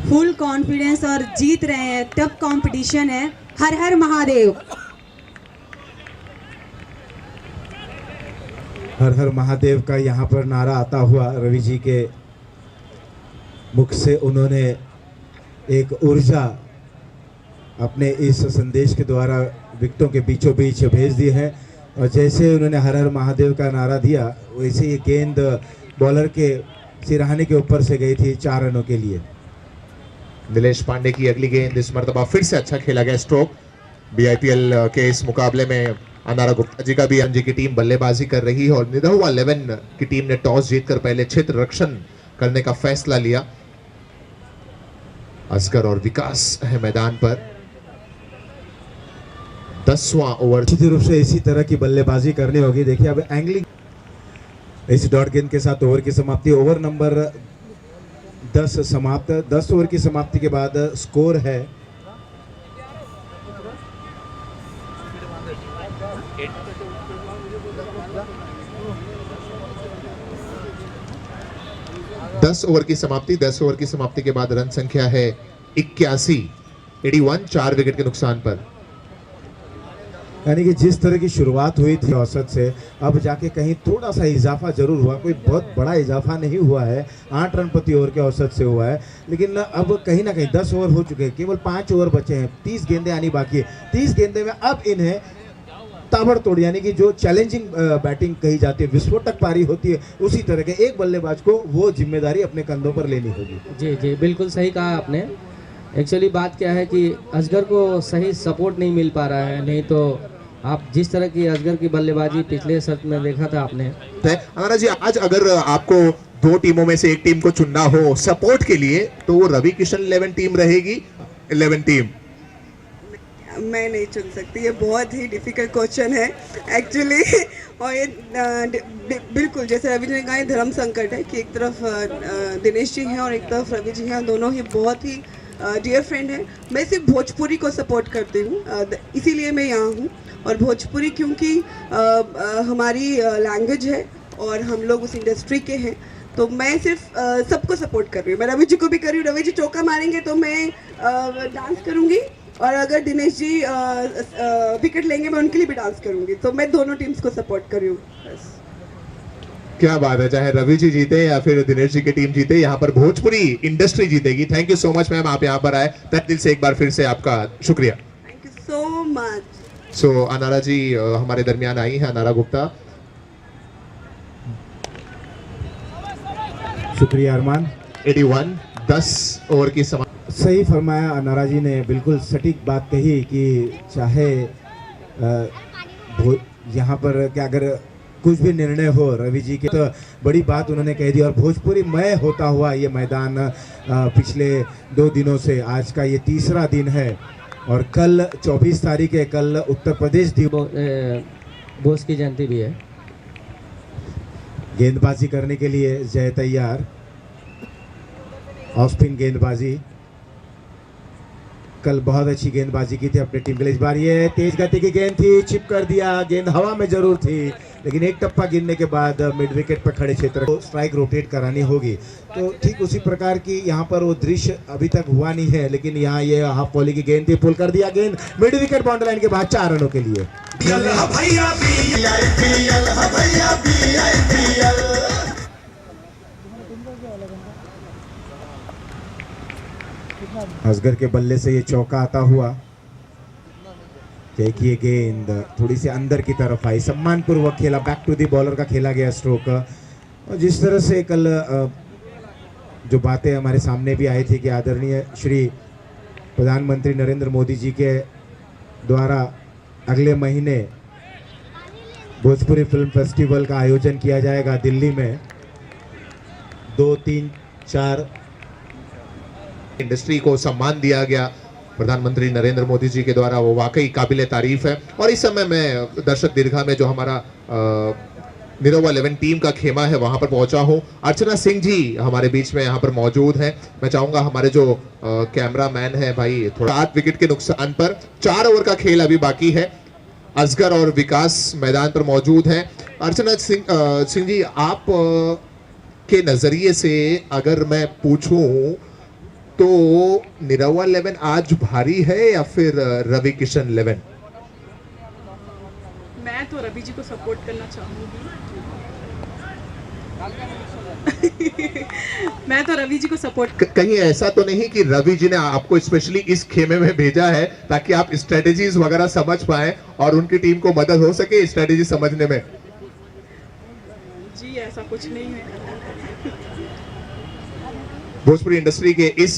Full confidence और जीत रहे हैं। टफ कंपटीशन है। हर हर महादेव। हर हर महादेव का यहाँ पर नारा आता हुआ रवि जी के मुख से उन्होंने एक ऊर्जा अपने इस संदेश के द्वारा विकेटों के बीचों बीच भेज दी है। और जैसे उन्होंने हर हर महादेव का नारा दिया वैसे ये गेंद बॉलर के सिरहाने के ऊपर से गई थी 4 रनों के लिए। नीलेश पांडे की अगली गेंद इस मर्तबा फिर से अच्छा खेला गया स्ट्रोक। बीआईपीएल के इस मुकाबले में अनारा गुप्ता जी का भी जी की टीम बल्लेबाजी कर रही है और निरहुआ 11 की टीम ने टॉस जीतकर पहले क्षेत्र रक्षण करने का फैसला लिया। असगर और विकास है मैदान पर। 10वां ओवर। निश्चित रूप से इसी तरह की बल्लेबाजी करनी होगी। देखिए अब एंगलिंग इस डॉट गेंद के साथ ओवर की समाप्ति। ओवर नंबर 10 समाप्त। 10 ओवर की समाप्ति के बाद स्कोर है 10 ओवर की समाप्ति। 10 ओवर की समाप्ति के बाद रन संख्या है 81। 4 विकेट के नुकसान पर। यानी कि जिस तरह की शुरुआत हुई थी औसत से अब जाके कहीं थोड़ा सा इजाफा जरूर हुआ। कोई बहुत बड़ा इजाफा नहीं हुआ है। 8 रन प्रति ओवर के औसत से हुआ है। लेकिन अब कहीं ना कहीं 10 ओवर हो चुके हैं। केवल 5 ओवर बचे हैं। 30 गेंदें आनी बाकी है। 30 गेंदे में अब इन्हें ताबड़तोड़ यानी कि जो चैलेंजिंग बैटिंग कही जाती है, विस्फोटक पारी होती है, उसी तरह के एक बल्लेबाज को वो जिम्मेदारी अपने कंधों पर लेनी होगी। जी जी बिल्कुल सही कहा आपने। एक्चुअली बात क्या है कि असगर को सही सपोर्ट नहीं मिल पा रहा है। नहीं तो आप जिस तरह की असगर की बल्लेबाजी पिछले सत्र में देखा था आपने। अनारा जी आज अगर आपको 2 टीमों में से एक टीम को चुनना हो सपोर्ट के लिए तो वो रवि किशन 11 टीम रहेगी 11 टीम? मैं नहीं चुन सकती। ये बहुत ही डिफिकल्ट क्वेश्चन है एक्चुअली। और ये बिल्कुल जैसे रवि जी ने कहा ये धर्म संकट है कि एक तरफ दिनेश जी हैं और एक तरफ रवि जी हैं। दोनों ही बहुत ही डियर फ्रेंड हैं। मैं सिर्फ भोजपुरी को सपोर्ट करती हूँ, इसीलिए मैं यहाँ हूँ। और भोजपुरी क्योंकि हमारी लैंग्वेज है और हम लोग उस इंडस्ट्री के हैं, तो मैं सिर्फ सबको सपोर्ट कर रही हूँ। मैं रवि जी को भी कर रही हूँ। रवि जी चौका मारेंगे तो मैं डांस करूँगी और अगर दिनेश जी विकेट लेंगे मैं उनके लिए भी डांस करूँगी। तो मैं दोनों टीम्स को सपोर्ट कर रही हूँ बस। क्या बात है। चाहे रवि जी जीते या फिर दिनेश जी की टीम जीते, यहाँ पर भोजपुरी इंडस्ट्री जीतेगी। Thank you so much ma'am, आप यहाँ पर आए। तहे दिल से एक बार फिर से आपका शुक्रिया। Thank you so much. So Anara ji हमारे दरमियान आई है। अनारा गुप्ता। शुक्रिया अरमान। 81। 10 ओवर की समाप्ति। सही फरमाया अनारा जी ने। बिल्कुल सटीक बात कही कि चाहे यहाँ पर क्या अगर कुछ भी निर्णय हो रवि जी के तो बड़ी बात उन्होंने कह दी। और भोजपुरी मय होता हुआ ये मैदान पिछले 2 दिनों से आज का ये 3रा दिन है। और कल 24 तारीख है। कल उत्तर प्रदेश बोस की जयंती भी है। गेंदबाजी करने के लिए जय तैयार। ऑफ स्पिन गेंदबाजी। कल बहुत अच्छी गेंदबाजी की थी अपनी टीम के लिए। इस बार ये तेज गति की गेंद थी, चिप कर दिया। गेंद हवा में जरूर थी लेकिन एक टप्पा गिरने के बाद मिड विकेट पर खड़े क्षेत्र को स्ट्राइक रोटेट करानी होगी। तो ठीक उसी प्रकार की यहाँ पर वो दृश्य अभी तक हुआ नहीं है। लेकिन यहाँ ये हाफ वॉली की गेंद थी, पुल कर दिया गेंद मिड विकेट बाउंड्री लाइन के बाद 4 रनों के लिए। असगर के बल्ले से ये चौका आता हुआ। देखिए गेंद थोड़ी सी अंदर की तरफ आई। सम्मानपूर्वक खेला, बैक टू दी बॉलर का खेला गया स्ट्रोक। और जिस तरह से कल जो बातें हमारे सामने भी आई थी कि आदरणीय श्री प्रधानमंत्री नरेंद्र मोदी जी के द्वारा अगले महीने भोजपुरी फिल्म फेस्टिवल का आयोजन किया जाएगा दिल्ली में 2, 3, 4 इंडस्ट्री को सम्मान दिया गया प्रधानमंत्री नरेंद्र मोदी जी के द्वारा, वो वाकई काबिले तारीफ है। और इस समय मैं दर्शक दीर्घा में जो हमारा निरहुआ 11 टीम का खेमा है वहां पर पहुंचा हूं। अर्चना सिंह जी हमारे बीच में यहाँ पर मौजूद हैं। मैं चाहूंगा हमारे जो कैमरा मैन है भाई थोड़ा 8 विकेट के नुकसान पर 4 ओवर का खेल अभी बाकी है। असगर और विकास मैदान पर मौजूद हैं। अर्चना सिंह जी आप आपके नजरिए से अगर मैं पूछूं तो निरहुआ 11 आज भारी है या फिर रवि किशन 11? मैं तो रवि जी को सपोर्ट करना चाहूँगी। मैं तो रवि जी को सपोर्ट कहीं ऐसा तो नहीं कि रवि जी ने आपको स्पेशली इस खेमे में भेजा है ताकि आप स्ट्रेटेजीज वगैरह समझ पाए और उनकी टीम को मदद हो सके स्ट्रेटेजी समझने में? जी ऐसा कुछ नहीं है। भोजपुरी इंडस्ट्री के इस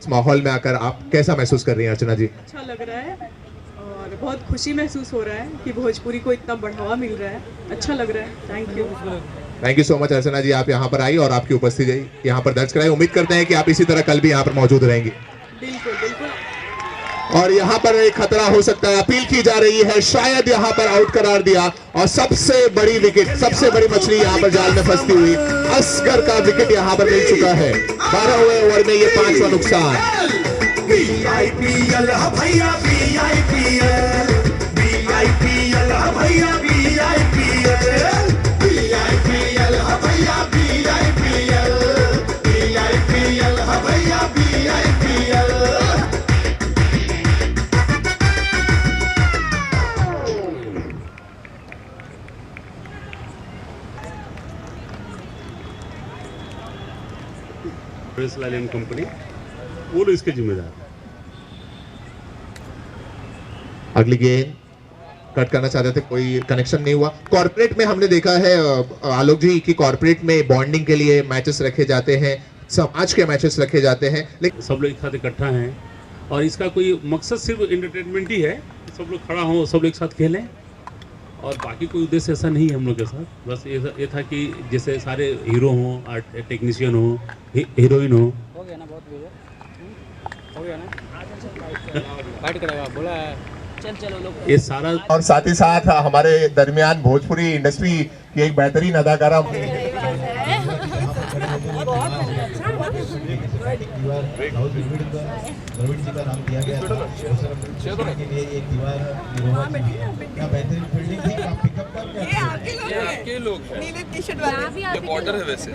माहौल में आकर आप कैसा महसूस कर रही हैं अर्चना जी? अच्छा लग रहा है और बहुत खुशी महसूस हो रहा है कि भोजपुरी को इतना बढ़ावा मिल रहा है। अच्छा लग रहा है। थैंक यू सो मच अर्चना जी, आप यहाँ पर आई और आपकी उपस्थिति यहाँ पर दर्ज कराई। उम्मीद करते हैं कि आप इसी तरह कल भी यहाँ पर मौजूद रहेंगी। बिल्कुल बिल्कुल। और यहाँ पर एक खतरा हो सकता है, अपील की जा रही है, शायद यहाँ पर आउट करार दिया और सबसे बड़ी विकेट, सबसे बड़ी मछली यहाँ पर जाल में फंसती हुई असगर का विकेट यहाँ पर मिल चुका है। 12वें ओवर में ये 5वां नुकसान। लाल एंड कंपनी वो लोग इसके जिम्मेदार। अगली गेंद कट करना चाहते थे, कोई कनेक्शन नहीं हुआ। कॉर्पोरेट में हमने देखा है आलोक जी कि कॉर्पोरेट में बॉन्डिंग के लिए मैचेस रखे जाते हैं, समाज के मैचेस रखे जाते हैं, लेकिन सब लोग एक साथ इकट्ठा हैं और इसका कोई मकसद सिर्फ एंटरटेनमेंट ही है। सब लोग खड़ा हों, सब लोग एक साथ खेलें और बाकी कोई उद्देश्य ऐसा नहीं है हम लोग के साथ। बस ये था कि जैसे सारे हीरो हों, आर्ट टेक्नीशियन हो, हीरोइन हो गया ना, बहुत हो गया ना, फाइट करेगा बोला चलो लोग ये सारा। और साथ ही साथ हमारे दरमियान भोजपुरी इंडस्ट्री की एक बेहतरीन अदाकारा द्रविड़ जी का नाम दिया गया था के लिए एक दीवार क्या बेहतरीन फील्डिंग थी। आप पिकअप कर ये आपके लोग नीले टी-शर्ट वाले ये बॉर्डर है वैसे।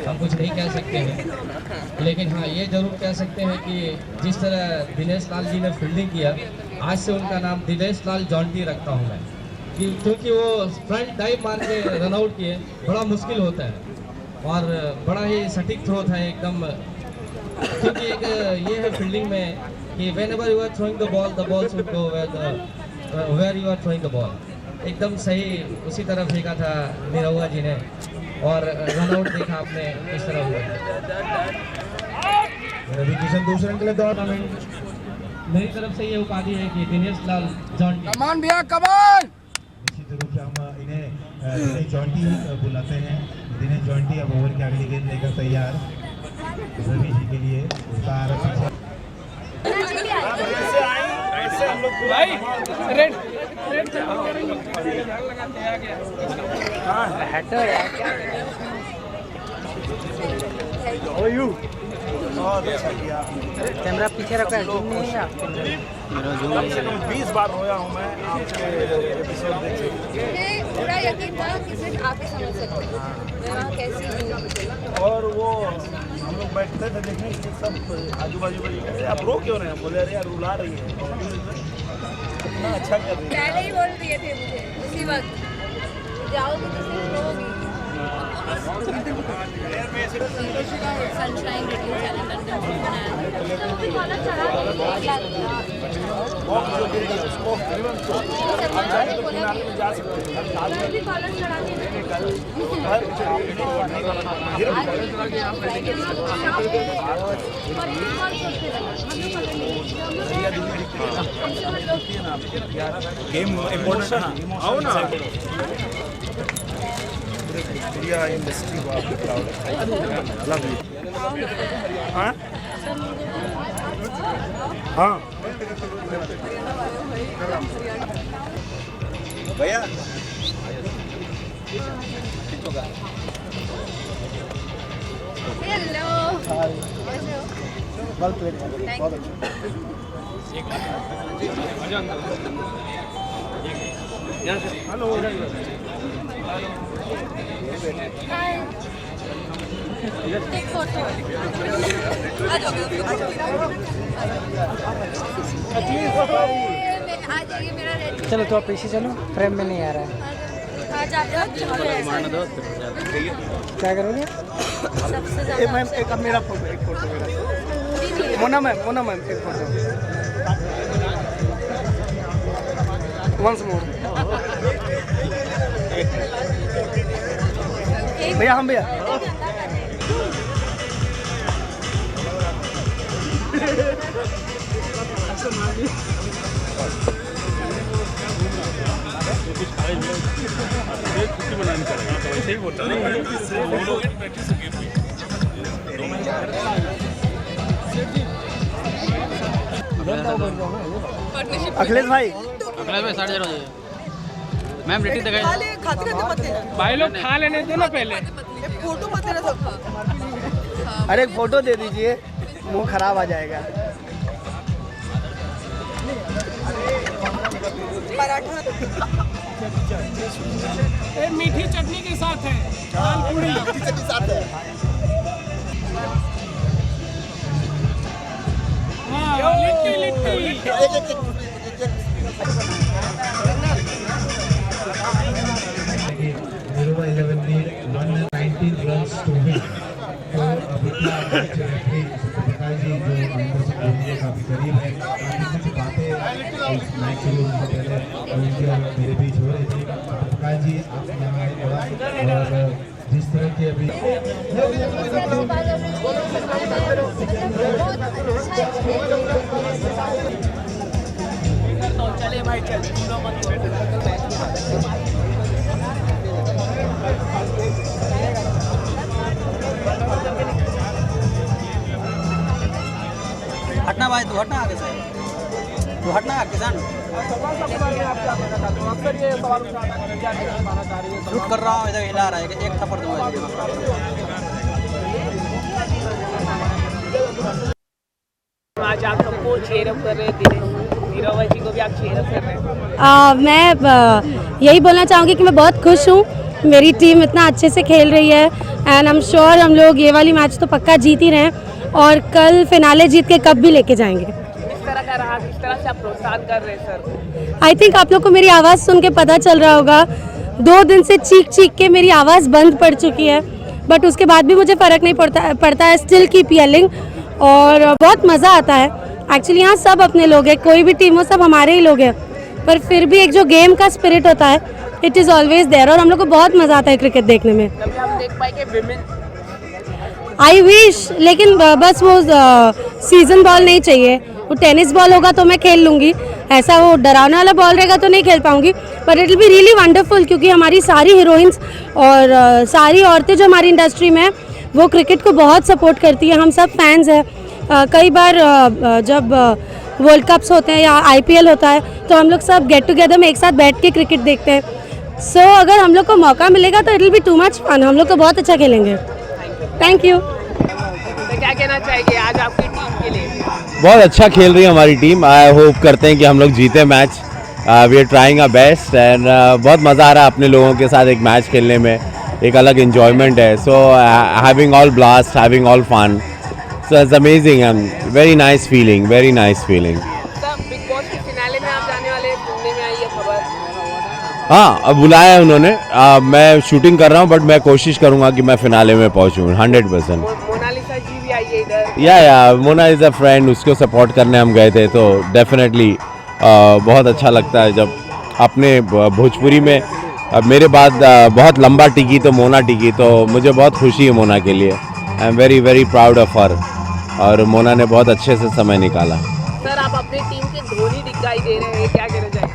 हम कुछ नहीं कह सकते हैं, लेकिन हाँ ये जरूर कह सकते हैं कि जिस तरह दिनेश लाल जी ने फील्डिंग किया, आज से उनका नाम दिनेश लाल जॉन्टी रखता हूँ मैं, क्योंकि वो फ्रंट डाइव मार के रन आउट किए, बड़ा मुश्किल होता है और बड़ा ही सटीक थ्रो था एकदम। क्योंकि एक ये है फील्डिंग में कि whenever you are throwing the ball should go where you are throwing the ball। एकदम सही उसी तरफ फेंका था निरहुआ जी ने और रन आउट देखा आपने किस तरह हुआ। रवि किशन दूसरे अंक के लिए दौड़। मेरी तरफ से ये उपाधि है कि दिनेश लाल जॉन्टी। कमान भैया कमान। निश्चित रूप से हम इन्हें दिनेश जॉन्टी ही बुलाते हैं। दिनेश जॉन्टी अब ओवर की अगली गेंद लेकर तैयार रवि जी के लिए। कैमरा पीछे रखा है, जूम नहीं है कम से कम 20 बार रोया हूँ मैं आपके एपिसोड देख के। पूरा यकीन था कि सिर्फ आप ही समझ सकते हैं मैं वहाँ कैसी। और वो हम लोग बैठते थे देखने कि सब आजू बाजू में कहते आप रो क्यों रहे हैं? बोले अरे यार रुला रही है, इतना अच्छा कर रही है। पहले ही बोल दिए थे मुझे उसी वक्त, जाओगी तो सिर्फ रोगी। सनशाइन रेडियो चैनल लंदन से बनाया जा सकते गेम इमोशन आओ ना। इंडिया इंडस्ट्री को आप प्राउड है, लव यू। हाँ हाँ भैया हेलो हेलो एक फोटो आ जाइए मेरा रेडी। चलो तो आप पीछे चलो, फ्रेम में नहीं आ रहा है। क्या करोगे? सबसे ज़्यादा मैम एक अब मेरा फोटो, एक फोटो मेरा। मोना मैम एक फोटो। Once more. भैया हम भैया अखिलेश भाई साढ़े 0 बजे मैम रेटी दिखाई। खाते मत देना भाई लोग खा लेने दो ना पहले। फोटो मत देना सबको। अरे एक फोटो दे दीजिए, मुंह खराब आ जाएगा। मीठी चटनी के साथ है, दाल पूरी चटनी साथ है। हाँ, litti Nirova 11 need 119 runs to win. तो अब इतना प्रकाश जी जो अंदर से खेलने काफी करीब है, काफी कुछ बातें इस मैच शुरू होने से पहले उनके और मेरे बीच हो रही थी। प्रकाश जी आप यहाँ आए और जिस तरह के अभी चले भाई हटना भाई, तू हटना आगे से, तू हटना किसान। शूट कर रहा हूँ, इधर हिला रहा है, एक थप्पड़ दूंगा। आज आप सबको चेयरअप कर रहे थे, नीरव जी को भी आप चेयरअप कर रहे हैं। मैं यही बोलना चाहूँगी कि मैं बहुत खुश हूँ, मेरी टीम इतना अच्छे से खेल रही है एंड आई एम श्योर हम लोग ये वाली मैच तो पक्का जीत ही रहे हैं और कल फिनाले जीत के कप भी लेके जाएंगे। किस तरह का रहा, किस तरह से आप प्रोत्साहन कर रहे हैं सर? आई थिंक आप लोग को मेरी आवाज़ सुन के पता चल रहा होगा, 2 दिन से चीख के मेरी आवाज़ बंद पड़ चुकी है, बट उसके बाद भी मुझे फ़र्क नहीं पड़ता है, स्टिल कीप येलिंग और बहुत मज़ा आता है। एक्चुअली यहाँ सब अपने लोग हैं, कोई भी टीम हो सब हमारे ही लोग हैं, पर फिर भी एक जो गेम का स्पिरिट होता है इट इज़ ऑलवेज देयर और हम लोग को बहुत मज़ा आता है क्रिकेट देखने में। कभी आप देख पाए कि विमेन, आई विश, लेकिन बस वो सीजन बॉल नहीं चाहिए, वो टेनिस बॉल होगा तो मैं खेल लूँगी, ऐसा वो डरावने वाला बॉल रहेगा तो नहीं खेल पाऊँगी, but it will be really wonderful क्योंकि हमारी सारी हीरोइंस और सारी औरतें जो हमारी इंडस्ट्री में वो क्रिकेट को बहुत सपोर्ट करती है, हम सब फैंस हैं। कई बार जब वर्ल्ड कप्स होते हैं या IPL होता है तो हम लोग सब गेट टुगेदर में एक साथ बैठ के क्रिकेट देखते हैं। सो अगर हम लोग को मौका मिलेगा तो it will be too much fun, हम लोग तो बहुत अच्छा खेलेंगे। Thank you. तो क्या कहना चाहेंगे आज आपकी टीम के लिए? बहुत अच्छा खेल रही है हमारी टीम, आई होप करते हैं कि हम लोग जीते match. We are trying our best and बहुत मज़ा आ रहा है अपने लोगों के साथ एक मैच खेलने में, एक अलग एंजॉयमेंट है। So having all blast, having all fun, so it's amazing and very nice feeling, very nice feeling. Big boss के फिनाले में आप जाने वाले, सुनने में आई है खबर। हाँ, अब बुलाया है उन्होंने, मैं शूटिंग कर रहा हूँ बट मैं कोशिश करूँगा कि मैं फिनाले में पहुँचूँ 100%। मोनालिसा जी भी आई है इधर। या मोना इज़ अ फ्रेंड, उसको सपोर्ट करने हम गए थे तो डेफिनेटली बहुत अच्छा लगता है जब अपने भोजपुरी में मेरे बाद बहुत लंबा टिकी तो मोना टिकी, तो मुझे बहुत खुशी है मोना के लिए। आई am very very proud of her और मोना ने बहुत अच्छे से समय निकाला। सर आप अपनी टीम के धोनी दिखाई दे रहे हैं, क्या कहना चाहेंगे?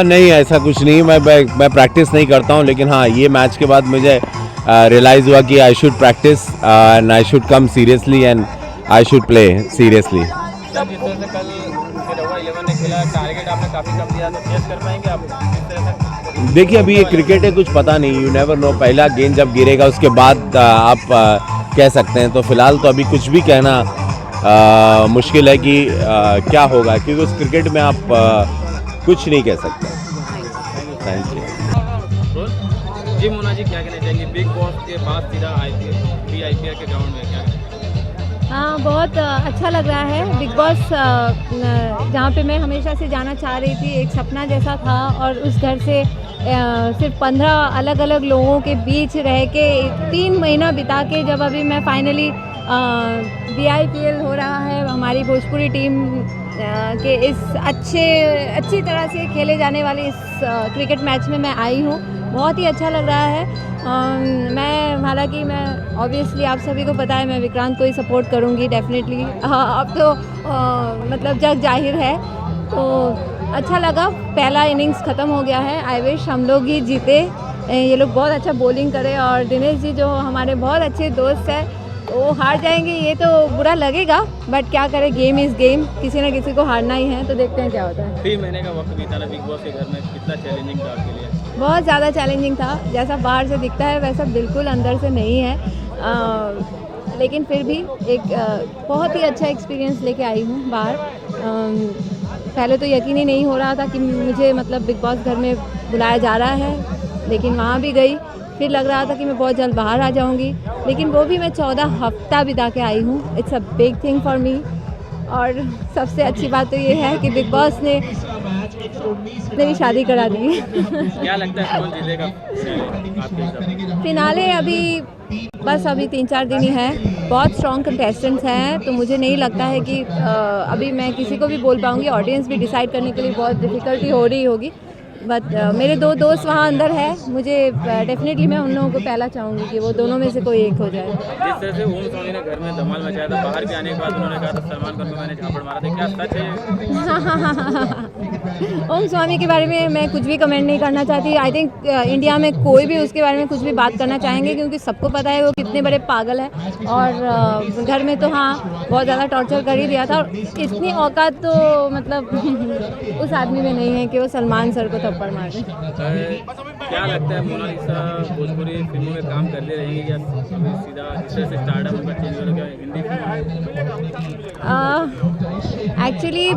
नहीं ऐसा कुछ नहीं, मैं प्रैक्टिस नहीं करता हूँ, लेकिन हाँ ये मैच के बाद मुझे रियलाइज़ हुआ कि I should practice and I should come seriously and I should play seriously. देखिए अभी ये क्रिकेट है, कुछ पता नहीं, यू नेवर नो, पहला गेंद जब गिरेगा उसके बाद आप कह सकते हैं, तो फिलहाल तो अभी कुछ भी कहना मुश्किल है कि क्या होगा, क्योंकि उस क्रिकेट में आप कुछ नहीं कह सकते। Thank you. जी मोना जी क्या कहना चाहेंगे बिग बॉस के बाद सीधा IPL के ग्राउंड में क्या हाँ, बहुत अच्छा लग रहा है। बिग बॉस जहाँ पे मैं हमेशा से जाना चाह रही थी, एक सपना जैसा था, और उस घर से सिर्फ 15 अलग अलग लोगों के बीच रह के 3 महीना बिता के जब अभी मैं फाइनली BIPL हो रहा है हमारी भोजपुरी टीम के इस अच्छी तरह से खेले जाने वाले इस क्रिकेट मैच में मैं आई हूँ, बहुत ही अच्छा लग रहा है। हालांकि मैं ऑब्वियसली आप सभी को पता है मैं विक्रांत को ही सपोर्ट करूँगी डेफिनेटली। अब तो मतलब जग जाहिर है, तो अच्छा लगा। पहला इनिंग्स ख़त्म हो गया है, आई विश हम लोग ही जीते। ये लोग बहुत अच्छा बॉलिंग करे, और दिनेश जी जो हमारे बहुत अच्छे दोस्त हैं वो हार जाएंगे ये तो बुरा लगेगा, बट क्या करें, गेम इज़ गेम, किसी ना किसी को हारना ही है, तो देखते हैं क्या होता है। 3 महीने का वक्त बीता बिग बॉस के घर में, कितना चैलेंजिंग था आपके लिए? बहुत ज़्यादा चैलेंजिंग था। जैसा बाहर से दिखता है वैसा बिल्कुल अंदर से नहीं है, लेकिन फिर भी एक बहुत ही अच्छा एक्सपीरियंस लेके आई हूँ बाहर। पहले तो यकीन ही नहीं हो रहा था कि मुझे मतलब बिग बॉस घर में बुलाया जा रहा है, लेकिन वहाँ भी गई, फिर लग रहा था कि मैं बहुत जल्द बाहर आ जाऊँगी, लेकिन वो भी मैं 14 हफ्ता बिता के आई हूँ। It's a big thing for me. और सबसे अच्छी बात तो ये है कि बिग बॉस ने मेरी शादी करा दी। क्या लगता है कौन जीतेगा आपके हिसाब से? फिनाले अभी 3-4 दिन ही है, बहुत स्ट्रॉन्ग कंटेस्टेंट्स हैं, तो मुझे नहीं लगता है कि अभी मैं किसी को भी बोल पाऊँगी। ऑडियंस भी डिसाइड करने के लिए बहुत डिफ़िकल्टी हो रही होगी, बट मेरे 2 दोस्त वहाँ अंदर है, मुझे डेफिनेटली मैं उन लोगों को पहला चाहूँगी कि वो दोनों में से कोई एक हो जाए। जिस तरह से ओम स्वामी ने घर में धमाल मचाया था, बाहर के आने के बाद उन्होंने कहा था सलमान खान को मैंने झापड़ मारा था, क्या सच है? ओम स्वामी के बारे में मैं कुछ भी कमेंट नहीं करना चाहती। आई थिंक इंडिया में कोई भी उसके बारे में कुछ भी बात करना चाहेंगे, क्योंकि सबको पता है वो कितने बड़े पागल है, और घर में तो हाँ बहुत ज़्यादा टॉर्चर कर ही दिया था, और इतनी औकात तो मतलब उस आदमी में नहीं है कि वो सलमान सर को थप्पड़ मार दे। क्या लगता है मोनालिसा भोजपुरी फिल्मों में काम करते रहेंगी या अभी सीधा जिस तरह से स्टार्टअप उनका चेंज हो गया हिंदी फिल्म? एक्चुअली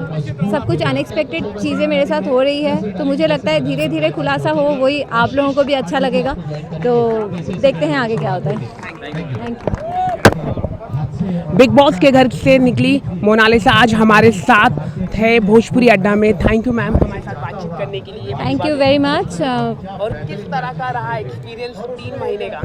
सब कुछ अनएक्सपेक्टेड चीज़ें मेरे साथ हो रही है, तो मुझे लगता है धीरे धीरे खुलासा हो, वही आप लोगों को भी अच्छा लगेगा, तो देखते हैं आगे क्या होता है। Thank you. बिग बॉस के घर से निकली मोनालिसा आज हमारे साथ है भोजपुरी अड्डा में। थैंक यू मैम हमारे साथ बातचीत करने के लिए। Thank you very much. और किस तरह का रहा एक्सपीरियंस 3 महीने का?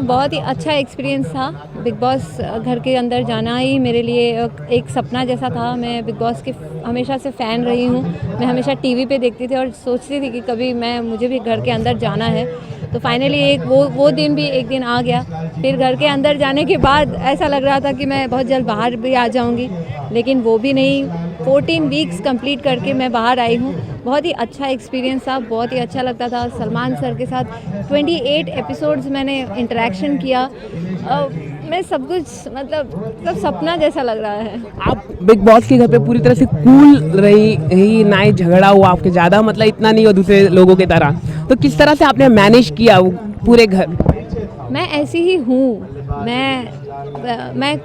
बहुत ही अच्छा एक्सपीरियंस था। बिग बॉस घर के अंदर जाना ही मेरे लिए एक सपना जैसा था। मैं बिग बॉस के हमेशा से फ़ैन रही हूँ। मैं हमेशा टीवी पे देखती थी और सोचती थी कि कभी मुझे भी घर के अंदर जाना है। तो फाइनली एक वो दिन भी एक दिन आ गया। फिर घर के अंदर जाने के बाद ऐसा लग रहा था कि मैं बहुत जल्द बाहर भी आ जाऊंगी, लेकिन वो भी नहीं। 14 वीक्स कंप्लीट करके मैं बाहर आई हूँ। बहुत ही अच्छा एक्सपीरियंस था, बहुत ही अच्छा लगता था। सलमान सर के साथ 28 एपिसोड्स मैंने इंटरेक्शन किया। मैं सब कुछ मतलब सब सपना जैसा लग रहा है। आप बिग बॉस के घर पे पूरी तरह से कूल रही, ना ही झगड़ा हुआ आपके ज़्यादा, मतलब इतना नहीं हो दूसरे लोगों की तरह। तो किस तरह से आपने मैनेज किया वो पूरे घर? मैं ऐसी ही हूँ। मैं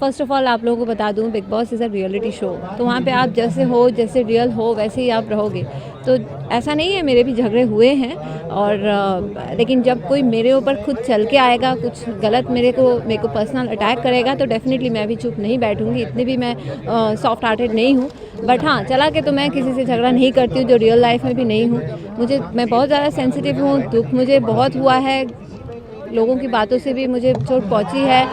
फ़र्स्ट ऑफ ऑल आप लोगों को बता दूँ, big boss is a reality show. तो वहाँ पे आप जैसे हो, जैसे रियल हो, वैसे ही आप रहोगे। तो ऐसा नहीं है, मेरे भी झगड़े हुए हैं, और लेकिन जब कोई मेरे ऊपर खुद चल के आएगा, कुछ गलत मेरे को पर्सनल अटैक करेगा, तो डेफिनेटली मैं भी चुप नहीं बैठूंगी। इतनी भी मैं सॉफ्ट हार्टेड नहीं हूँ। बट हाँ, चला के तो मैं किसी से झगड़ा नहीं करती हूँ, जो रियल लाइफ में भी नहीं हूँ। मैं बहुत ज़्यादा सेंसिटिव हूँ। दुख मुझे बहुत हुआ है, लोगों की बातों से भी मुझे चोट पहुँची है।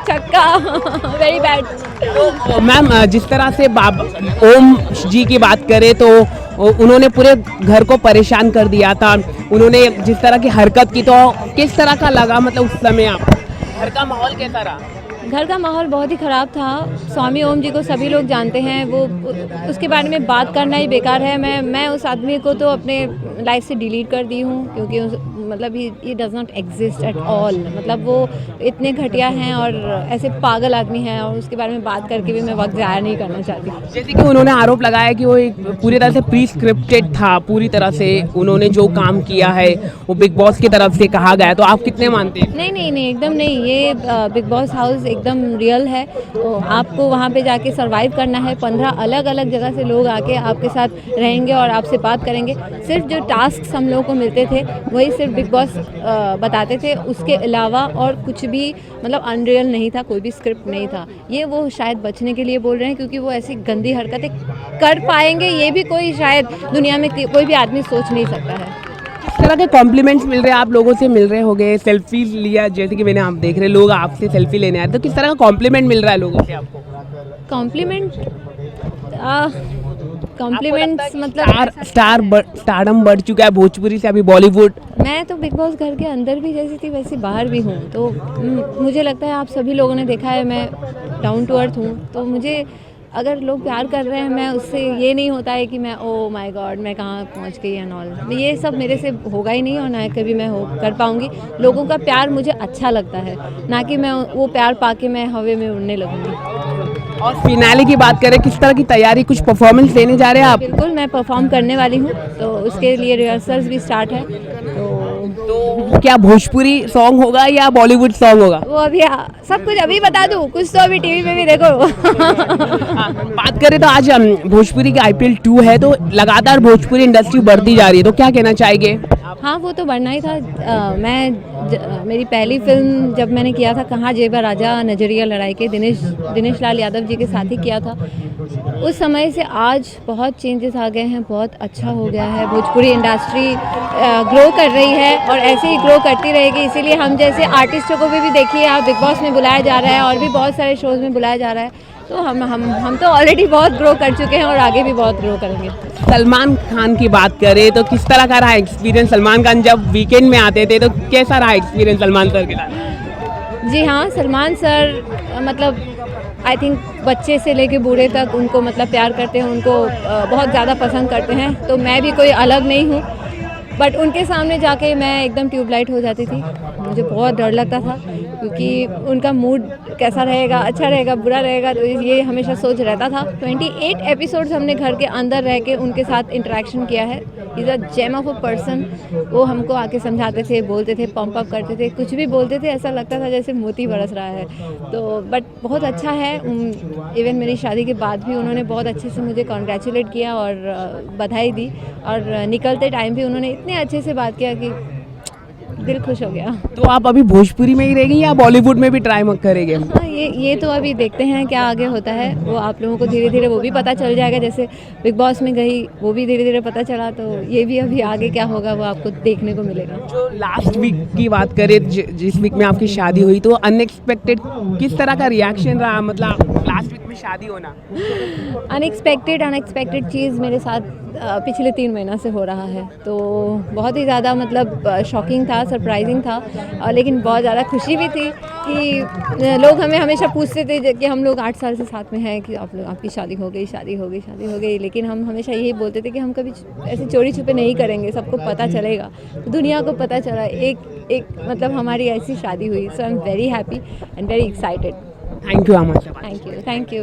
छक्का, वेरी बैड। तो मैम जिस तरह से ओम जी की बात करें तो उन्होंने पूरे घर को परेशान कर दिया था। उन्होंने जिस तरह की हरकत की, तो किस तरह का लगा, मतलब उस समय आप घर का माहौल कैसा रहा? घर का माहौल बहुत ही ख़राब था। स्वामी ओम जी को सभी लोग जानते हैं, वो उसके बारे में बात करना ही बेकार है। मैं उस आदमी को तो अपने लाइफ से डिलीट कर दी हूँ, क्योंकि मतलब he does not exist at all. मतलब वो इतने घटिया हैं और ऐसे पागल आदमी हैं, और उसके बारे में बात करके भी मैं वक्त ज़ाया नहीं करना चाहती। जैसे कि उन्होंने आरोप लगाया कि वो एक पूरी तरह से प्री स्क्रिप्टेड था, पूरी तरह से उन्होंने जो काम किया है वो बिग बॉस की तरफ से कहा गया, तो आप कितने मानते हैं? नहीं, एकदम नहीं। ये बिग बॉस हाउस एकदम रियल है। तो आपको वहाँ पे जाके सरवाइव करना है। 15 अलग अलग जगह से लोग आके आपके साथ रहेंगे और आपसे बात करेंगे। सिर्फ जो टास्क हम लोगों को मिलते थे वही सिर्फ बिग बॉस बताते थे, उसके अलावा और कुछ भी मतलब अनरियल नहीं था, कोई भी स्क्रिप्ट नहीं था। ये वो शायद बचने के लिए बोल रहे हैं, क्योंकि वो ऐसी गंदी हरकतें कर पाएंगे ये भी कोई शायद दुनिया में कोई भी आदमी सोच नहीं सकता है। किस तरह के कॉम्प्लीमेंट्स मिल रहे हैं, आप लोगों से मिल रहे होंगे, सेल्फी लिया जैसे कि मैंने आप देख रहे लोग आपसे सेल्फी लेने आए, तो किस तरह का कॉम्प्लीमेंट मिल रहा है लोगों से आपको? कॉम्प्लीमेंट्स मतलब स्टारडम बढ़ चुका है भोजपुरी से अभी बॉलीवुड। मैं तो बिग बॉस घर के अंदर भी जैसी थी वैसी बाहर भी हूँ, तो मुझे लगता है आप सभी लोगों ने देखा है मैं डाउन टू अर्थ हूँ। तो मुझे अगर लोग प्यार कर रहे हैं, मैं उससे ये नहीं होता है कि मैं ओ माय गॉड मैं कहाँ पहुँच गई एंड ऑल, ये सब मेरे से होगा ही नहीं और ना कभी मैं कर पाऊँगी। लोगों का प्यार मुझे अच्छा लगता है, ना कि मैं वो प्यार पाके मैं हवा में उड़ने लगूँगी। और फिनाले की बात करें, किस तरह की तैयारी, कुछ परफॉर्मेंस देने जा रहे हैं आप? बिल्कुल, मैं परफॉर्म करने वाली हूँ, तो उसके लिए रिहर्सल्स भी स्टार्ट है। तो क्या भोजपुरी सॉन्ग होगा या बॉलीवुड सॉन्ग होगा? वो अभी सब कुछ अभी बता दूँ, कुछ तो अभी टीवी पे भी देखो। बात करें तो आज भोजपुरी की IPL 2 है, तो लगातार भोजपुरी इंडस्ट्री बढ़ती जा रही है, तो क्या कहना चाहेंगे? हाँ, वो तो बढ़ना ही था। मेरी पहली फिल्म जब मैंने किया था कहाँ जेबा राजा नजरिया लड़ाई के दिनेश लाल यादव जी के साथ ही किया था, उस समय से आज बहुत चेंजेस आ गए हैं, बहुत अच्छा हो गया है। भोजपुरी इंडस्ट्री ग्रो कर रही है और ऐसे ही ग्रो करती रहेगी। इसीलिए हम जैसे आर्टिस्टों को भी देखिए, आप बिग बॉस में बुलाया जा रहा है और भी बहुत सारे शोज़ में बुलाया जा रहा है। तो हम तो ऑलरेडी बहुत ग्रो कर चुके हैं और आगे भी बहुत ग्रो करेंगे। सलमान खान की बात करें तो किस तरह का रहा एक्सपीरियंस? सलमान खान जब वीकेंड में आते थे तो कैसा रहा एक्सपीरियंस सलमान सर के साथ? जी हाँ, सलमान सर मतलब आई थिंक बच्चे से लेके बूढ़े तक उनको मतलब प्यार करते हैं, उनको बहुत ज़्यादा पसंद करते हैं। तो मैं भी कोई अलग नहीं हूँ, बट उनके सामने जाके मैं एकदम ट्यूबलाइट हो जाती थी। मुझे बहुत डर लगता था क्योंकि उनका मूड कैसा रहेगा, अच्छा रहेगा, बुरा रहेगा, तो ये हमेशा सोच रहता था। 28 एपिसोड्स हमने घर के अंदर रह के उनके साथ इंटरेक्शन किया है। Is a gem of a person. वो हमको आके समझाते थे, बोलते थे, पंप अप करते थे, कुछ भी बोलते थे, ऐसा लगता था जैसे मोती बरस रहा है। तो बट बहुत अच्छा है। इवन मेरी शादी के बाद भी उन्होंने बहुत अच्छे से मुझे कॉन्ग्रेचुलेट किया और बधाई दी, और निकलते टाइम भी उन्होंने इतने अच्छे से बात किया कि दिल खुश हो गया। तो आप अभी भोजपुरी में ही रहेंगी या बॉलीवुड में भी ट्राई करेंगे? हाँ, ये तो अभी देखते हैं क्या आगे होता है। वो आप लोगों को धीरे धीरे वो भी पता चल जाएगा, जैसे बिग बॉस में गई वो भी धीरे धीरे पता चला, तो ये भी अभी आगे क्या होगा वो आपको देखने को मिलेगा। जो लास्ट वीक की बात करें, जिस वीक में आपकी शादी हुई, तो अनएक्सपेक्टेड किस तरह का रिएक्शन रहा? मतलब लास्ट वीक में शादी होना अनएक्सपेक्टेड चीज़ मेरे साथ पिछले 3 महीना से हो रहा है, तो बहुत ही ज़्यादा मतलब शॉकिंग था, सरप्राइजिंग था, लेकिन बहुत ज़्यादा खुशी भी थी कि लोग हमें हमेशा पूछते थे कि हम लोग 8 साल से साथ में हैं कि आपकी शादी हो गई, लेकिन हम हमेशा यही बोलते थे कि हम कभी ऐसे चोरी छुपे नहीं करेंगे, सबको पता चलेगा, दुनिया को पता चला एक मतलब हमारी ऐसी शादी हुई। So I am very happy and very excited. Thank you. Thank you.